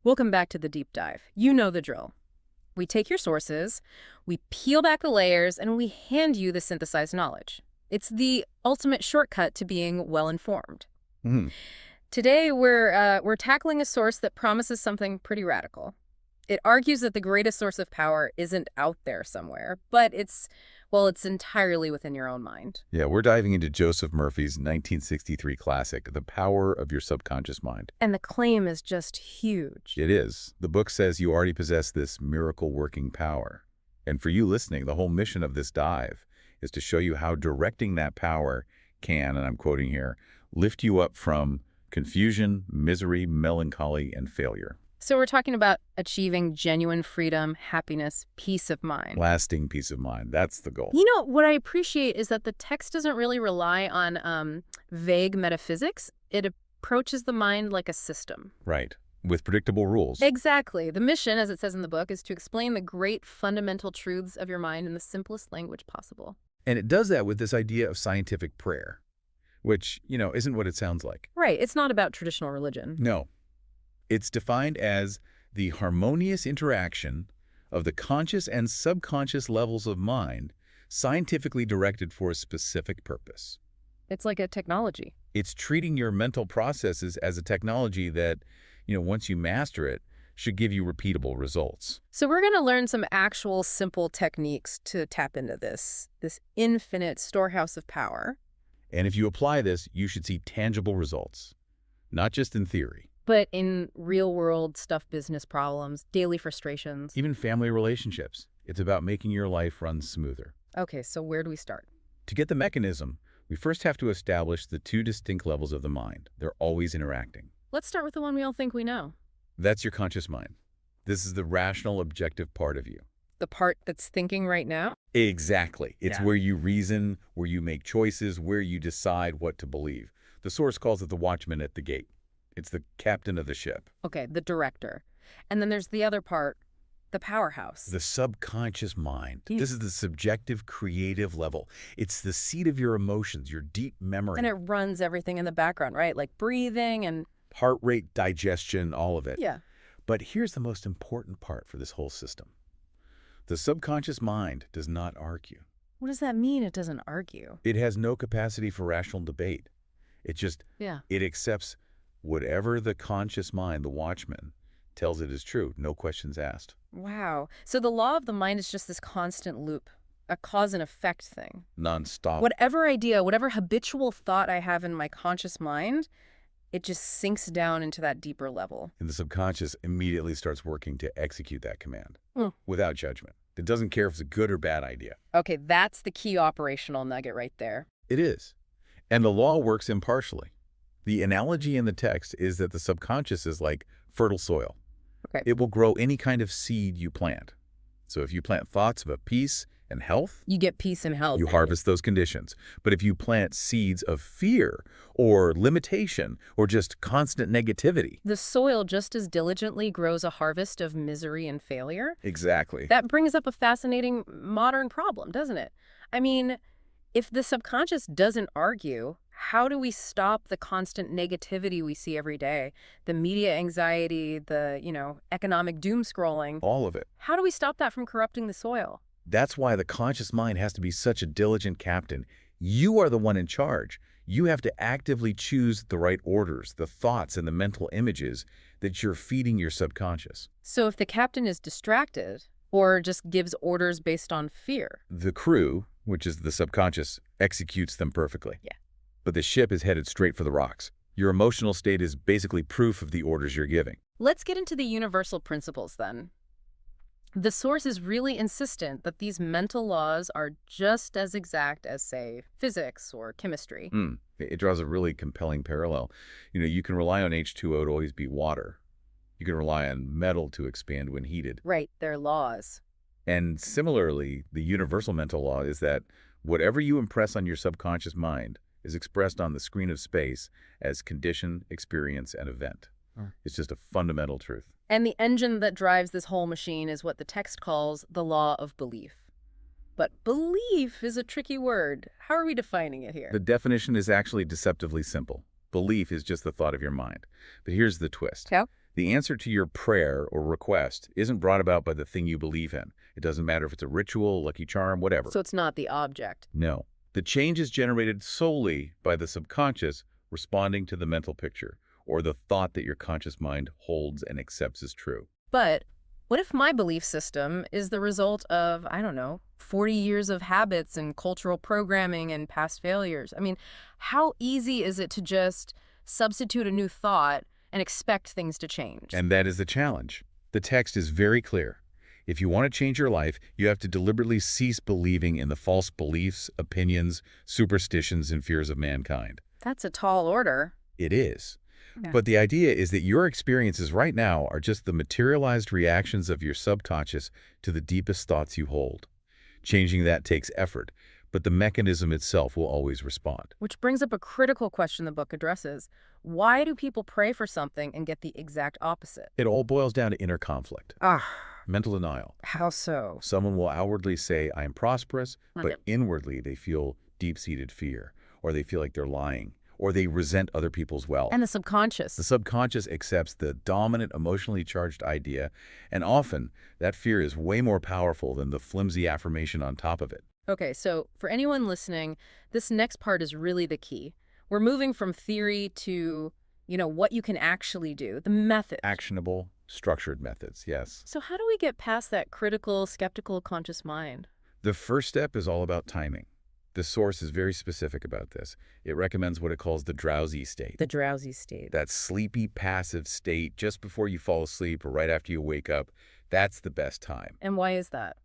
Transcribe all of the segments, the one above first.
Welcome back to the deep dive. You know the drill. We take your sources, we peel back the layers, and we hand you the synthesized knowledge. It's the ultimate shortcut to being well-informed. Hmm. Today, we're tackling a source that promises something pretty radical. It argues that the greatest source of power isn't out there somewhere, but it's entirely within your own mind. Yeah, we're diving into Joseph Murphy's 1963 classic, The Power of Your Subconscious Mind. And the claim is just huge. It is. The book says you already possess this miracle-working power. And for you listening, the whole mission of this dive is to show you how directing that power can, and I'm quoting here, lift you up from confusion, misery, melancholy, and failure. So we're talking about achieving genuine freedom, happiness, peace of mind. Lasting peace of mind. That's the goal. You know, what I appreciate is that the text doesn't really rely on vague metaphysics. It approaches the mind like a system. Right. With predictable rules. Exactly. The mission, as it says in the book, is to explain the great fundamental truths of your mind in the simplest language possible. And it does that with this idea of scientific prayer, which, isn't what it sounds like. Right. It's not about traditional religion. No. It's defined as the harmonious interaction of the conscious and subconscious levels of mind, scientifically directed for a specific purpose. It's like a technology. It's treating your mental processes as a technology that, once you master it, should give you repeatable results. So we're going to learn some actual simple techniques to tap into this infinite storehouse of power. And if you apply this, you should see tangible results, not just in theory. But in real-world stuff, business problems, daily frustrations. Even family relationships. It's about making your life run smoother. Okay, so where do we start? To get the mechanism, we first have to establish the two distinct levels of the mind. They're always interacting. Let's start with the one we all think we know. That's your conscious mind. This is the rational, objective part of you. The part that's thinking right now? Exactly. It's Yeah. where you reason, where you make choices, where you decide what to believe. The source calls it the watchman at the gate. It's the captain of the ship. Okay, the director. And then there's the other part, the powerhouse. The subconscious mind. Yeah. This is the subjective, creative level. It's the seat of your emotions, your deep memory. And it runs everything in the background, right? Like breathing and... Heart rate, digestion, all of it. Yeah. But here's the most important part for this whole system. The subconscious mind does not argue. What does that mean, it doesn't argue? It has no capacity for rational debate. It accepts whatever the conscious mind, the watchman, tells it is true, no questions asked. Wow. So the law of the mind is just this constant loop, a cause and effect thing. Non-stop. Whatever idea, whatever habitual thought I have in my conscious mind, it just sinks down into that deeper level. And the subconscious immediately starts working to execute that command without judgment. It doesn't care if it's a good or bad idea. Okay, that's the key operational nugget right there. It is. And the law works impartially. The analogy in the text is that the subconscious is like fertile soil. Okay. It will grow any kind of seed you plant. So if you plant thoughts of peace and health, You get peace and health. you harvest those conditions. But if you plant seeds of fear or limitation or just constant negativity. The soil just as diligently grows a harvest of misery and failure. Exactly. That brings up a fascinating modern problem, doesn't it? I mean, if the subconscious doesn't argue, how do we stop the constant negativity we see every day? The media anxiety, the, economic doom scrolling. All of it. How do we stop that from corrupting the soil? That's why the conscious mind has to be such a diligent captain. You are the one in charge. You have to actively choose the right orders, the thoughts and the mental images that you're feeding your subconscious. So if the captain is distracted or just gives orders based on fear. The crew, which is the subconscious, executes them perfectly. Yeah. But the ship is headed straight for the rocks. Your emotional state is basically proof of the orders you're giving. Let's get into the universal principles then. The source is really insistent that these mental laws are just as exact as, say, physics or chemistry. It draws a really compelling parallel. You can rely on H2O to always be water. You can rely on metal to expand when heated. Right, they're laws. And similarly, the universal mental law is that whatever you impress on your subconscious mind is expressed on the screen of space as condition, experience, and event. It's just a fundamental truth. And the engine that drives this whole machine is what the text calls the law of belief. But belief is a tricky word. How are we defining it here? The definition is actually deceptively simple. Belief is just the thought of your mind. But here's the twist. How? The answer to your prayer or request isn't brought about by the thing you believe in. It doesn't matter if it's a ritual, lucky charm, whatever. So it's not the object. No. The change is generated solely by the subconscious responding to the mental picture, or the thought that your conscious mind holds and accepts as true. But what if my belief system is the result of, I don't know, 40 years of habits and cultural programming and past failures? I mean, how easy is it to just substitute a new thought and expect things to change? And that is the challenge. The text is very clear. If you want to change your life, you have to deliberately cease believing in the false beliefs, opinions, superstitions, and fears of mankind. That's a tall order. It is. Yeah. But the idea is that your experiences right now are just the materialized reactions of your subconscious to the deepest thoughts you hold. Changing that takes effort, but the mechanism itself will always respond. Which brings up a critical question the book addresses. Why do people pray for something and get the exact opposite? It all boils down to inner conflict, Ah, mental denial. how so? Someone will outwardly say, I am prosperous, Okay. but inwardly they feel deep-seated fear, or they feel like they're lying, or they resent other people's wealth. And the subconscious. The subconscious accepts the dominant emotionally charged idea, and often that fear is way more powerful than the flimsy affirmation on top of it. Okay, so for anyone listening, this next part is really the key. We're moving from theory to, what you can actually do, the method. Actionable, structured methods, yes. So how do we get past that critical, skeptical, conscious mind? The first step is all about timing. The source is very specific about this. It recommends what it calls the drowsy state. The drowsy state. That sleepy, passive state just before you fall asleep or right after you wake up. That's the best time. And why is that?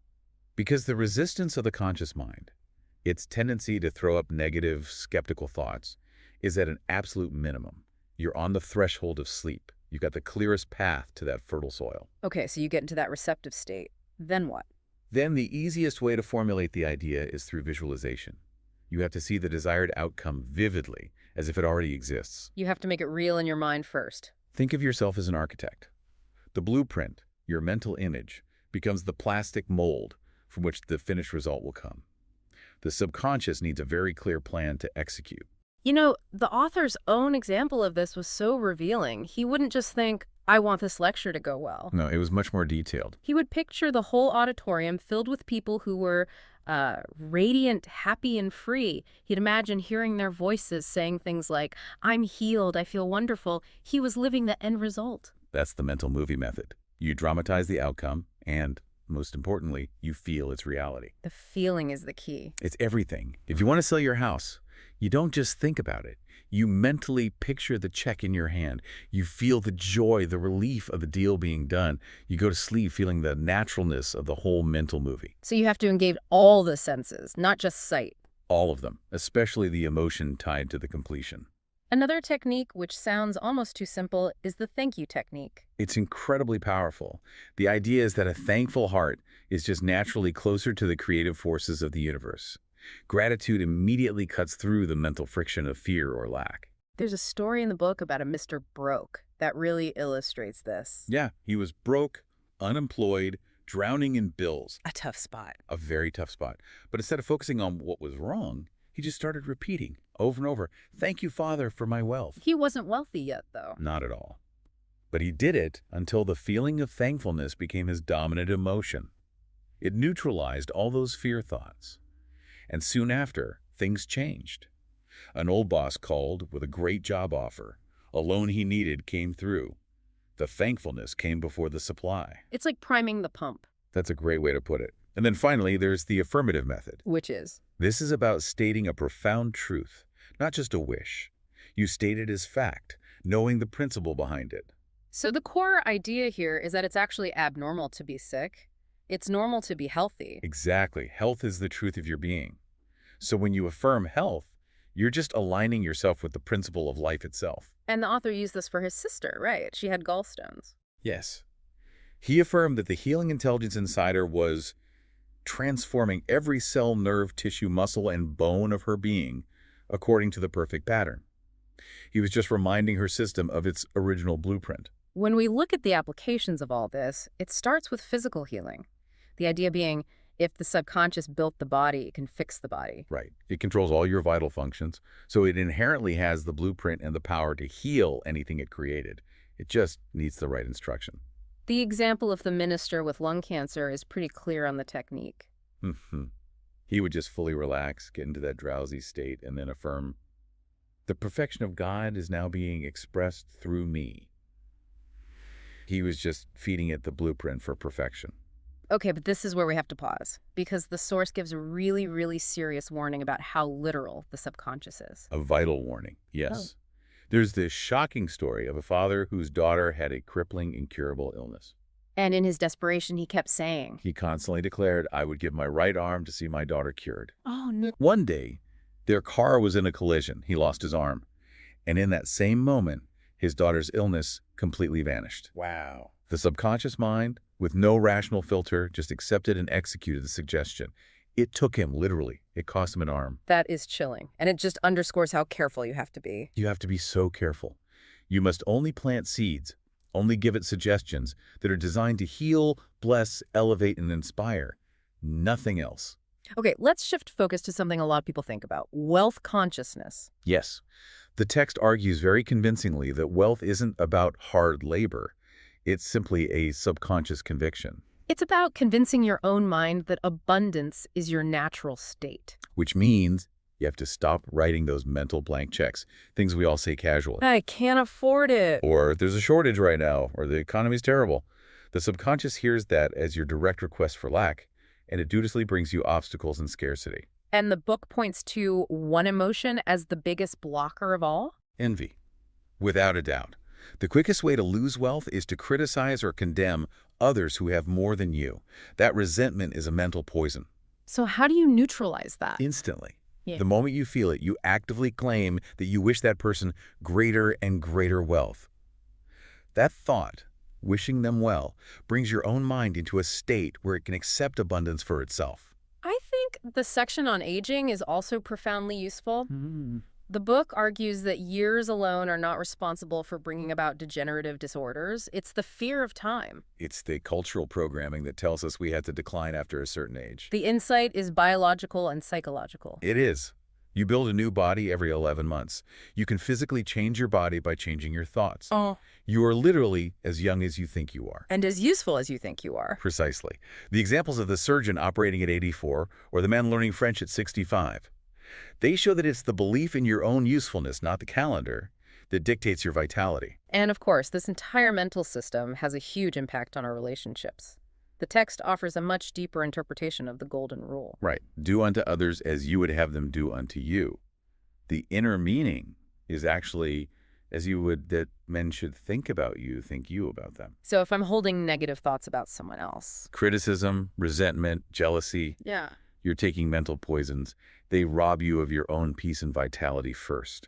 Because the resistance of the conscious mind, its tendency to throw up negative, skeptical thoughts, is at an absolute minimum. You're on the threshold of sleep. You've got the clearest path to that fertile soil. Okay, so you get into that receptive state. Then what? Then the easiest way to formulate the idea is through visualization. You have to see the desired outcome vividly, as if it already exists. You have to make it real in your mind first. Think of yourself as an architect. The blueprint, your mental image, becomes the plastic mold from which the finished result will come. The subconscious needs a very clear plan to execute. The author's own example of this was so revealing. He wouldn't just think, I want this lecture to go well. No, it was much more detailed. He would picture the whole auditorium filled with people who were radiant, happy, and free. He'd imagine hearing their voices saying things like, I'm healed, I feel wonderful. He was living the end result. That's the mental movie method. You dramatize the outcome and, most importantly, you feel its reality. The feeling is the key. It's everything. If you want to sell your house, you don't just think about it. You mentally picture the check in your hand. You feel the joy, the relief of the deal being done. You go to sleep feeling the naturalness of the whole mental movie. So you have to engage all the senses, not just sight. All of them, especially the emotion tied to the completion. Another technique, which sounds almost too simple, is the thank you technique. It's incredibly powerful. The idea is that a thankful heart is just naturally closer to the creative forces of the universe. Gratitude immediately cuts through the mental friction of fear or lack. There's a story in the book about a Mr. Broke that really illustrates this. Yeah, he was broke, unemployed, drowning in bills. A tough spot. A very tough spot. But instead of focusing on what was wrong, he just started repeating over and over, thank you, Father, for my wealth. He wasn't wealthy yet, though. Not at all. But he did it until the feeling of thankfulness became his dominant emotion. It neutralized all those fear thoughts. And soon after, things changed. An old boss called with a great job offer. A loan he needed came through. The thankfulness came before the supply. It's like priming the pump. That's a great way to put it. And then finally, there's the affirmative method. Which is? This is about stating a profound truth, not just a wish. You state it as fact, knowing the principle behind it. So the core idea here is that it's actually abnormal to be sick. It's normal to be healthy. Exactly. Health is the truth of your being. So when you affirm health, you're just aligning yourself with the principle of life itself. And the author used this for his sister, right? She had gallstones. Yes. He affirmed that the healing intelligence inside her was transforming every cell, nerve, tissue, muscle, and bone of her being according to the perfect pattern. He was just reminding her system of its original blueprint. When we look at the applications of all this, it starts with physical healing. The idea being, if the subconscious built the body, it can fix the body. Right. It controls all your vital functions, so it inherently has the blueprint and the power to heal anything it created. It just needs the right instruction. The example of the minister with lung cancer is pretty clear on the technique. Hmm. He would just fully relax, get into that drowsy state, and then affirm, "The perfection of God is now being expressed through me." He was just feeding it the blueprint for perfection. Okay, but this is where we have to pause, because the source gives a really, really serious warning about how literal the subconscious is. A vital warning, Oh. yes. There's this shocking story of a father whose daughter had a crippling, incurable illness. And in his desperation, he kept saying, He constantly declared, "I would give my right arm to see my daughter cured." "Oh, no." One day, their car was in a collision. He lost his arm. And in that same moment, his daughter's illness completely vanished. Wow. The subconscious mind, with no rational filter, just accepted and executed the suggestion. It took him, literally. It cost him an arm. That is chilling, and it just underscores how careful you have to be. You have to be so careful. You must only plant seeds, only give it suggestions that are designed to heal, bless, elevate, and inspire. Nothing else. Okay, let's shift focus to something a lot of people think about, wealth consciousness. Yes, the text argues very convincingly that wealth isn't about hard labor. It's simply a subconscious conviction, It's about convincing your own mind that abundance is your natural state. which means you have to stop writing those mental blank checks, things we all say casually. I can't afford it. Or there's a shortage right now, or the economy's terrible. The subconscious hears that as your direct request for lack, and it dutifully brings you obstacles and scarcity. And the book points to one emotion as the biggest blocker of all? Envy. Without a doubt. The quickest way to lose wealth is to criticize or condemn others who have more than you. That resentment is a mental poison. So how do you neutralize that? Instantly. Yeah. The moment you feel it, you actively claim that you wish that person greater and greater wealth. That thought, wishing them well, brings your own mind into a state where it can accept abundance for itself. I think the section on aging is also profoundly useful. The book argues that years alone are not responsible for bringing about degenerative disorders. It's the fear of time. It's the cultural programming that tells us we have to decline after a certain age. The insight is biological and psychological. It is. You build a new body every 11 months. You can physically change your body by changing your thoughts. Oh. You are literally as young as you think you are. And as useful as you think you are. Precisely. The examples of the surgeon operating at 84 or the man learning French at 65. They show that it's the belief in your own usefulness, not the calendar, that dictates your vitality. And of course, this entire mental system has a huge impact on our relationships. The text offers a much deeper interpretation of the golden rule. Right. Do unto others as you would have them do unto you. The inner meaning is actually, as you would that men should think about you, think you about them. So if I'm holding negative thoughts about someone else. Criticism, resentment, jealousy, Yeah. you're taking mental poisons. They rob you of your own peace and vitality first,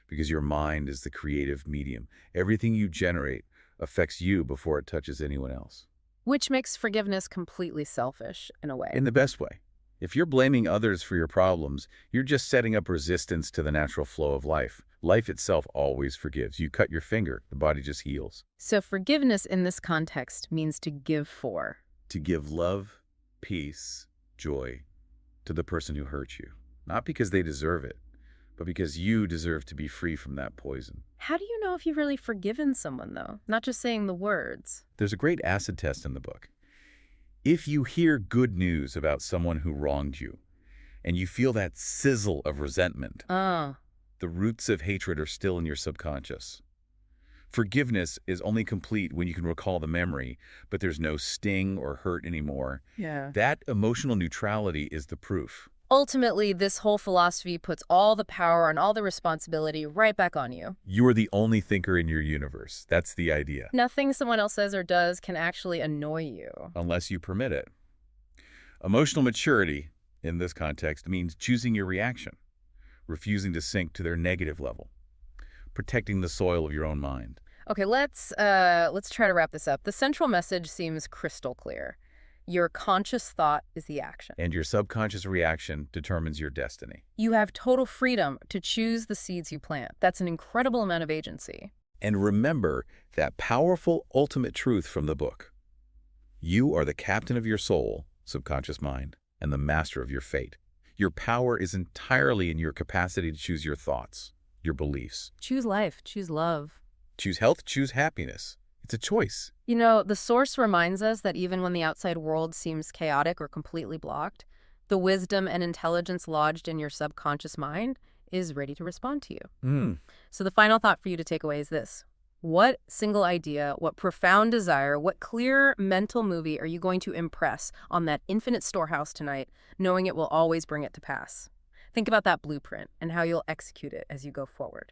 because your mind is the creative medium. Everything you generate affects you before it touches anyone else. Which makes forgiveness completely selfish, in a way. In the best way. If you're blaming others for your problems, you're just setting up resistance to the natural flow of life. Life itself always forgives. You cut your finger, the body just heals. So forgiveness in this context means to give for. To give love, peace, joy to the person who hurt you. Not because they deserve it, but because you deserve to be free from that poison. How do you know if you've really forgiven someone, though? Not just saying the words. There's a great acid test in the book. If you hear good news about someone who wronged you, and you feel that sizzle of resentment, Oh. the roots of hatred are still in your subconscious. Forgiveness is only complete when you can recall the memory, but there's no sting or hurt anymore. Yeah. That emotional neutrality is the proof. Ultimately, this whole philosophy puts all the power and all the responsibility right back on you. You are the only thinker in your universe. That's the idea. Nothing someone else says or does can actually annoy you. Unless you permit it. Emotional maturity, in this context, means choosing your reaction, refusing to sink to their negative level, protecting the soil of your own mind. Okay, let's try to wrap this up. The central message seems crystal clear. Your conscious thought is the action. And your subconscious reaction determines your destiny. You have total freedom to choose the seeds you plant. That's an incredible amount of agency. And remember that powerful ultimate truth from the book. You are the captain of your soul, subconscious mind, and the master of your fate. Your power is entirely in your capacity to choose your thoughts, your beliefs. Choose life, choose love. Choose health, choose happiness. It's a choice. You know, the source reminds us that even when the outside world seems chaotic or completely blocked, the wisdom and intelligence lodged in your subconscious mind is ready to respond to you. Hmm. So the final thought for you to take away is this. What single idea, what profound desire, what clear mental movie are you going to impress on that infinite storehouse tonight, knowing it will always bring it to pass? Think about that blueprint and how you'll execute it as you go forward.